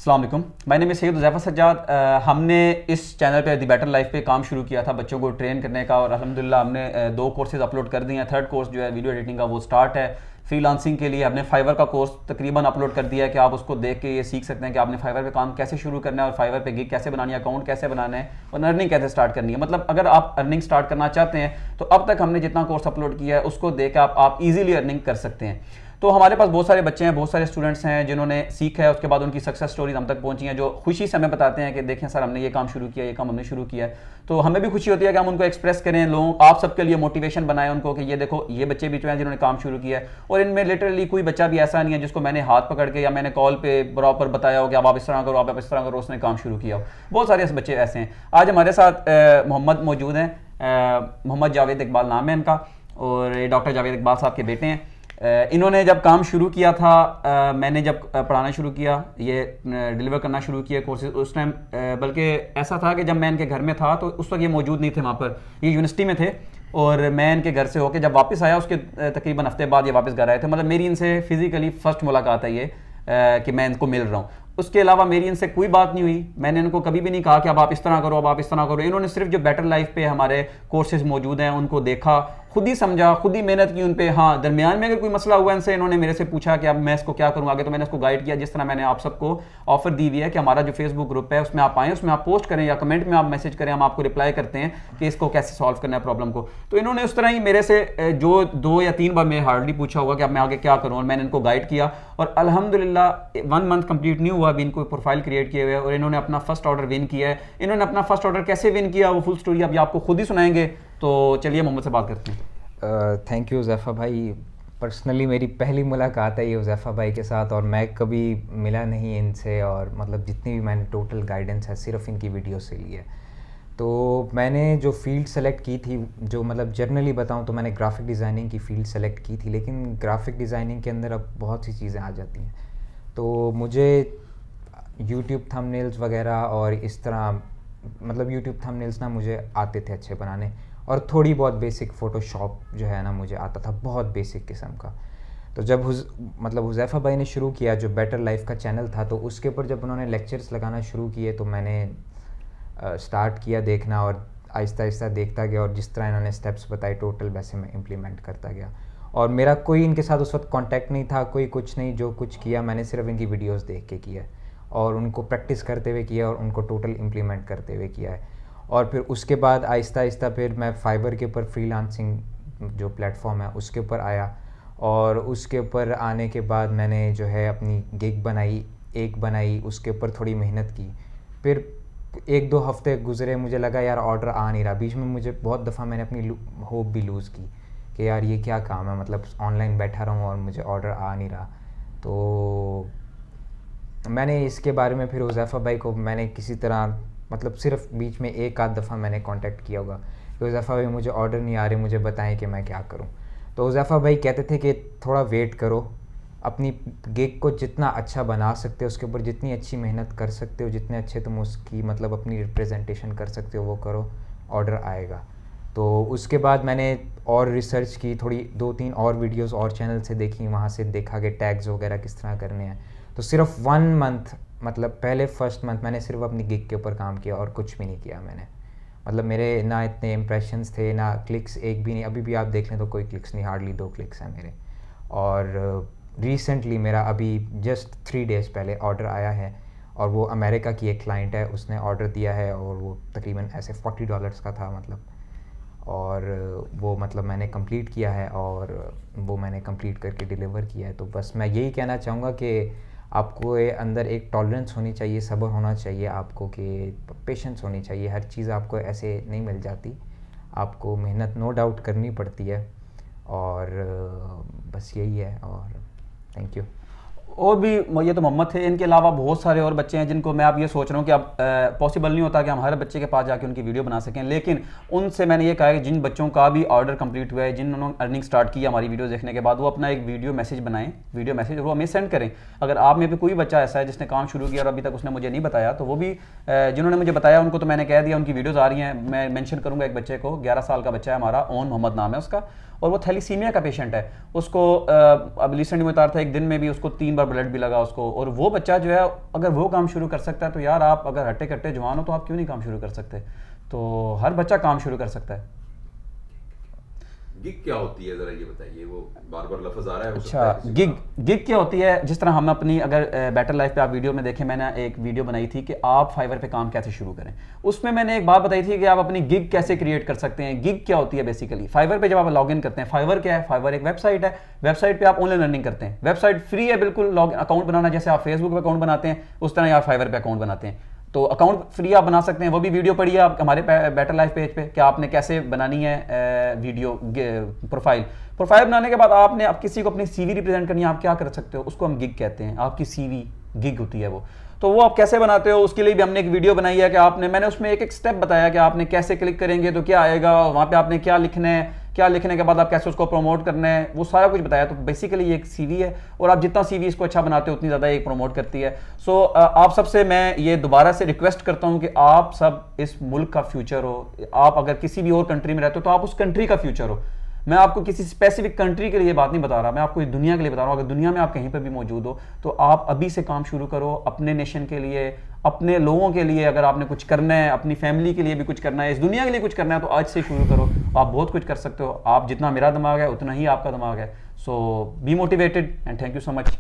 अस्सलाम वालेकुम, my name is Syed Huzaifa Sajjad. हमने इस चैनल पे द बेटर लाइफ पे काम शुरू किया था बच्चों को ट्रेन करने का, और अल्हम्दुलिल्लाह हमने 2 कोर्सेज़ अपलोड कर दिए हैं। थर्ड कोर्स जो है वीडियो एडिटिंग का वो स्टार्ट है। फ्रीलांसिंग के लिए हमने फाइवर का कोर्स तकरीबन अपलोड कर दिया है कि आप उसको देख के ये सीख सकते हैं कि आपने फाइवर पे काम कैसे शुरू करना है और फाइवर पे गिग कैसे बनानी है, अकाउंट कैसे बनाना है और अर्निंग कैसे स्टार्ट करनी है। मतलब अगर आप अर्निंग स्टार्ट करना चाहते हैं तो अब तक हमने जितना कोर्स अपलोड किया है उसको देख के आप ईजिली अर्निंग कर सकते हैं। तो हमारे पास बहुत सारे बच्चे हैं, बहुत सारे स्टूडेंट्स हैं जिन्होंने सीखा है, उसके बाद उनकी सक्सेस स्टोरीज हम तक पहुंची हैं, जो खुशी से हमें बताते हैं कि देखें सर हमने ये काम शुरू किया, ये काम हमने शुरू किया है। तो हमें भी खुशी होती है कि हम उनको एक्सप्रेस करें, लोग आप सबके लिए मोटिवेशन बनाएं उनको कि ये देखो ये बच्चे भी जो हैं जिन्होंने काम शुरू किया है। और इनमें लिटरली कोई बच्चा भी ऐसा नहीं है जिसको मैंने हाथ पकड़ के या मैंने कॉल पे प्रॉपर बताया हो कि अब आप इस तरह करो, आप इस तरह करो, उसने काम शुरू किया हो। बहुत सारे ऐसे बच्चे ऐसे हैं। आज हमारे साथ मोहम्मद मौजूद हैं, मोहम्मद जावेद इकबाल नाम है इनका, और ये डॉक्टर जावेद इकबाल साहब के बेटे हैं। इन्होंने जब काम शुरू किया था, मैंने जब पढ़ाना शुरू किया, ये डिलीवर करना शुरू किया कोर्सेज, उस टाइम बल्कि ऐसा था कि जब मैं इनके घर में था तो उस वक्त ये मौजूद नहीं थे वहाँ पर, ये यूनिवर्सिटी में थे। और मैं इनके घर से होकर जब वापस आया उसके तकरीबन हफ्ते बाद ये वापस घर आए थे। मतलब मेरी इनसे फिजिकली फर्स्ट मुलाकात है ये कि मैं इनको मिल रहा हूँ। उसके अलावा मेरी इनसे कोई बात नहीं हुई। मैंने इनको कभी भी नहीं कहा कि अब आप इस तरह करो, अब आप इस तरह करो। इन्होंने सिर्फ जो बेटर लाइफ पे हमारे कोर्सेज मौजूद हैं उनको देखा, खुद ही समझा, खुद ही मेहनत की उन पे। हाँ, दरमियान में अगर कोई मसला हुआ इनसे, इन्होंने मेरे से पूछा कि अब मैं इसको क्या करूँ आगे, तो मैंने इसको गाइड किया। जिस तरह मैंने आप सबको ऑफर दी हुई है कि हमारा जो फेसबुक ग्रुप है उसमें आप आएँ, उसमें आप पोस्ट करें या कमेंट में आप मैसेज करें, हम आपको रिप्लाई करते हैं कि इसको कैसे सॉल्व करना है प्रॉब्लम को। तो इन्होंने उस तरह ही मेरे से जो 2 या 3 बार मैं हार्डली पूछा होगा कि अब मैं आगे क्या करूँ, और मैंने इनको गाइड किया। और अल्हम्दुलिल्लाह 1 मंथ कंप्लीट नहीं हुआ अभी इनको प्रोफाइल क्रिएट किए हुए, और इन्होंने अपना फर्स्ट ऑर्डर विन किया है। इन्होंने अपना फर्स्ट ऑर्डर कैसे विन किया वो फुल स्टोरी अभी आपको खुद ही सुनाएंगे। तो चलिए मोहम्मद से बात करते हैं। थैंक यू हुज़ैफ़ा भाई। पर्सनली मेरी पहली मुलाकात है ये हुज़ैफ़ा भाई के साथ, और मैं कभी मिला नहीं इनसे, और मतलब जितनी भी मैंने टोटल गाइडेंस है सिर्फ इनकी वीडियो से ली है। तो मैंने जो फील्ड सेलेक्ट की थी, जो मतलब जर्नली बताऊं तो मैंने ग्राफिक डिज़ाइनिंग की फील्ड सेलेक्ट की थी, लेकिन ग्राफिक डिज़ाइनिंग के अंदर अब बहुत सी चीज़ें आ जाती हैं। तो मुझे यूट्यूब थंबनेल्स वगैरह और इस तरह, मतलब यूट्यूब थंबनेल्स ना मुझे आते थे अच्छे बनाने, और थोड़ी बहुत बेसिक फ़ोटोशॉप जो है ना मुझे आता था, बहुत बेसिक किस्म का। तो जब मतलब हुज़ैफ़ा भाई ने शुरू किया जो बेटर लाइफ का चैनल था, तो उसके ऊपर जब उन्होंने लेक्चर्स लगाना शुरू किए तो मैंने स्टार्ट किया देखना, और आहिस्ता आहिस्ता देखता गया, और जिस तरह इन्होंने स्टेप्स बताए टोटल वैसे मैं इम्प्लीमेंट करता गया। और मेरा कोई इनके साथ उस वक्त कांटेक्ट नहीं था, कोई कुछ नहीं। जो कुछ किया मैंने सिर्फ इनकी वीडियोस देख के किया, और उनको प्रैक्टिस करते हुए किया, और उनको टोटल इम्प्लीमेंट करते हुए किया है। और फिर उसके बाद आहिस्ता आहिस्ता फिर मैं फाइवर के ऊपर फ्रीलांसिंग जो प्लेटफॉर्म है उसके ऊपर आया, और उसके ऊपर आने के बाद मैंने जो है अपनी गिग बनाई, उसके ऊपर थोड़ी मेहनत की। फिर 1-2 हफ्ते गुजरे, मुझे लगा यार ऑर्डर आ नहीं रहा। बीच में मुझे बहुत दफ़ा मैंने अपनी होप भी लूज़ की कि यार ये क्या काम है, मतलब ऑनलाइन बैठा रहूँ और मुझे ऑर्डर आ नहीं रहा। तो मैंने इसके बारे में फिर हुज़ैफ़ा भाई को मैंने किसी तरह, मतलब सिर्फ बीच में 1-आध दफ़ा मैंने कांटेक्ट किया होगा कि हुज़ैफ़ा भाई मुझे ऑर्डर नहीं आ रहे, मुझे बताएं कि मैं क्या करूं। तो हुज़ैफ़ा भाई कहते थे कि थोड़ा वेट करो, अपनी गिग को जितना अच्छा बना सकते हो, उसके ऊपर जितनी अच्छी मेहनत कर सकते हो, जितने अच्छे तुम उसकी मतलब अपनी रिप्रेजेंटेशन कर सकते हो वो करो, ऑर्डर आएगा। तो उसके बाद मैंने और रिसर्च की, थोड़ी 2-3 और वीडियोज़ और चैनल से देखी, वहाँ से देखा कि टैग्स वगैरह किस तरह करने हैं। तो सिर्फ 1 मंथ, मतलब पहले फर्स्ट मंथ मैंने सिर्फ अपनी गिग के ऊपर काम किया और कुछ भी नहीं किया मैंने। मतलब मेरे ना इतने इम्प्रेशंस थे, ना क्लिक्स, एक भी नहीं। अभी भी आप देख लें तो कोई क्लिक्स नहीं, हार्डली 2 क्लिक्स हैं मेरे। और रिसेंटली मेरा अभी जस्ट 3 डेज़ पहले ऑर्डर आया है, और वो अमेरिका की एक क्लाइंट है, उसने ऑर्डर दिया है, और वो तकरीबन ऐसे $40 का था मतलब। और वो मतलब मैंने कंप्लीट किया है, और वो मैंने कंप्लीट करके डिलीवर किया है। तो बस मैं यही कहना चाहूँगा कि आपको अंदर एक टॉलरेंस होनी चाहिए, सब्र होना चाहिए आपको, कि पेशेंस होनी चाहिए। हर चीज़ आपको ऐसे नहीं मिल जाती, आपको मेहनत नो डाउट करनी पड़ती है। और बस यही है, और थैंक यू। और भी ये तो मोहम्मद थे, इनके अलावा बहुत सारे और बच्चे हैं जिनको मैं अब ये सोच रहा हूँ कि अब पॉसिबल नहीं होता कि हम हर बच्चे के पास जाके उनकी वीडियो बना सकें, लेकिन उनसे मैंने ये कहा है कि जिन बच्चों का भी ऑर्डर कंप्लीट हुआ है, जिन्होंने अर्निंग स्टार्ट की हमारी वीडियो देखने के बाद, वो अपना एक वीडियो मैसेज बनाएं, वीडियो मैसेज वो हमें सेंड करें। अगर आप में भी कोई बच्चा ऐसा है जिसने काम शुरू किया और अभी तक उसने मुझे नहीं बताया, तो वो भी जिन्होंने मुझे बताया उनको तो मैंने कह दिया, उनकी वीडियोज़ आ रही हैं। मैं मेंशन करूँगा एक बच्चे को, 11 साल का बच्चा है हमारा, ओन मोहम्मद नाम है उसका, और वो थैलीसीमिया का पेशेंट है, उसको अब रिसेंटली में बता रहा था एक दिन में भी उसको 3 बार ब्लड भी लगा उसको, और वो बच्चा जो है अगर वो काम शुरू कर सकता है तो यार आप अगर हट्टे कट्टे जवान हो तो आप क्यों नहीं काम शुरू कर सकते। तो हर बच्चा काम शुरू कर सकता है। गिग क्या होती है जरा ये बताइए, वो बार बार लफ्ज आ रहा है। अच्छा, गिग क्या होती है, जिस तरह हम अपनी अगर बेटर लाइफ पे आप वीडियो में देखें, मैंने एक वीडियो बनाई थी कि आप फाइवर पे काम कैसे शुरू करें, उसमें मैंने एक बात बताई थी कि आप अपनी गिग कैसे क्रिएट कर सकते हैं। गिग क्या होती है बेसिकली, फाइवर पे जब आप लॉग इन करते हैं, फाइवर क्या है, फाइवर एक वेबसाइट है, वेबसाइट पे आप ऑनलाइन अर्निंग करते हैं, वेबसाइट फ्री है बिल्कुल, लॉग अकाउंट बनाना जैसे आप फेसबुक पे अकाउंट बनाते हैं उस तरह आप फाइवर पे अकाउंट बनाते हैं, तो अकाउंट फ्री आप बना सकते हैं। वो भी वीडियो पढ़िए आप हमारे बेटर लाइफ पेज पे कि आपने कैसे बनानी है वीडियो प्रोफाइल बनाने के बाद आपने अब किसी को अपनी सीवी रिप्रेजेंट करनी है, आप क्या कर सकते हो, उसको हम गिग कहते हैं, आपकी सीवी गिग होती है वो। तो वो आप कैसे बनाते हो उसके लिए भी हमने एक वीडियो बनाई है कि मैंने उसमें एक एक स्टेप बताया कि आपने कैसे क्लिक करेंगे तो क्या आएगा, वहाँ पे आपने क्या लिखना है, क्या लिखने के बाद आप कैसे उसको प्रमोट करना है, वो सारा कुछ बताया। तो बेसिकली ये एक सीवी है और आप जितना सीवी इसको अच्छा बनाते हो उतनी ज़्यादा एक प्रमोट करती है। सो आप सबसे मैं ये दोबारा से रिक्वेस्ट करता हूँ कि आप सब इस मुल्क का फ्यूचर हो, आप अगर किसी भी और कंट्री में रहते हो तो आप उस कंट्री का फ्यूचर हो। मैं आपको किसी स्पेसिफिक कंट्री के लिए बात नहीं बता रहा, मैं आपको दुनिया के लिए बता रहा हूँ। अगर दुनिया में आप कहीं पर भी मौजूद हो तो आप अभी से काम शुरू करो अपने नेशन के लिए, अपने लोगों के लिए। अगर आपने कुछ करना है, अपनी फैमिली के लिए भी कुछ करना है, इस दुनिया के लिए कुछ करना है तो आज से शुरू करो, आप बहुत कुछ कर सकते हो। आप जितना मेरा दिमाग है उतना ही आपका दिमाग है। So be motivated and thank you so much.